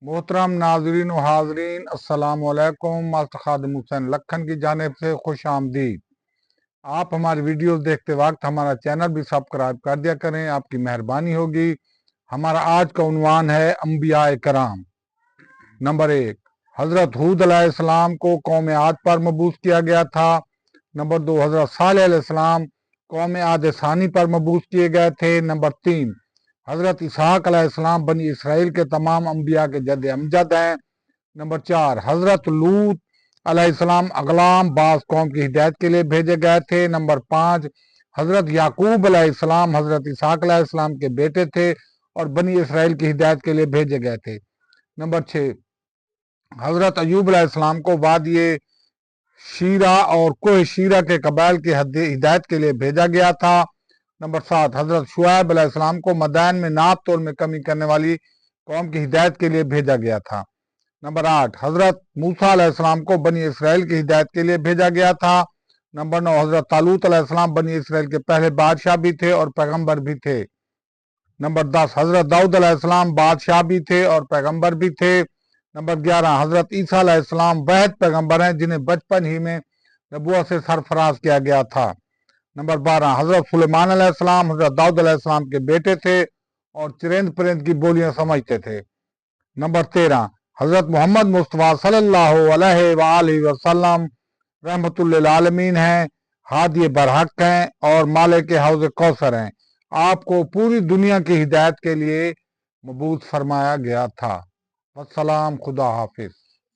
محترم ناظرین و حاضرین، السلام علیکم۔ ماسٹر خادم حسین لکھن کی جانب سے خوش آمدید۔ آپ ہماری ویڈیوز دیکھتے وقت ہمارا چینل بھی سبسکرائب کر دیا کریں، آپ کی مہربانی ہوگی۔ ہمارا آج کا عنوان ہے انبیاء کرام۔ نمبر 1، حضرت ہود علیہ السلام کو قوم عاد پر مبعوث کیا گیا تھا۔ نمبر 2، حضرت صالح علیہ السلام قوم عاد ثانی پر مبعوث کیے گئے تھے۔ نمبر 3، حضرت اسحاق علیہ السلام بنی اسرائیل کے تمام انبیاء کے جد امجد ہیں۔ نمبر 4، حضرت لوط علیہ السلام اغلام بعض قوم کی ہدایت کے لیے بھیجے گئے تھے۔ نمبر 5، حضرت یعقوب علیہ السلام حضرت اسحاق علیہ السلام کے بیٹے تھے اور بنی اسرائیل کی ہدایت کے لیے بھیجے گئے تھے۔ نمبر 6، حضرت ایوب علیہ السلام کو وادی شیرا اور کوہ شیرا کے قبائل کی ہدایت کے لیے بھیجا گیا تھا۔ نمبر 7، حضرت شعیب علیہ السلام کو مدائن میں ناپ تول میں کمی کرنے والی قوم کی ہدایت کے لیے بھیجا گیا تھا۔ نمبر 8، حضرت موسیٰ علیہ السلام کو بنی اسرائیل کی ہدایت کے لیے بھیجا گیا تھا۔ نمبر 9، حضرت طالوت علیہ السلام بنی اسرائیل کے پہلے بادشاہ بھی تھے اور پیغمبر بھی تھے۔ نمبر 10، حضرت داؤد علیہ السلام بادشاہ بھی تھے اور پیغمبر بھی تھے۔ نمبر 11، حضرت عیسیٰ علیہ السلام واحد پیغمبر ہیں جنہیں بچپن ہی میں نبوت سے سرفراز کیا گیا تھا۔ نمبر 12، حضرت سلیمان علیہ السلام حضرت داؤد علیہ السلام کے بیٹے تھے اور چرند پرند کی بولیاں سمجھتے تھے۔ نمبر 13، حضرت محمد مصطفیٰ صلی اللہ علیہ وآلہ وسلم رحمت للعالمین ہیں، ہادی برحق ہیں اور مالک حوض کوثر ہیں۔ آپ کو پوری دنیا کی ہدایت کے لیے مبعوث فرمایا گیا تھا۔ والسلام، خدا حافظ۔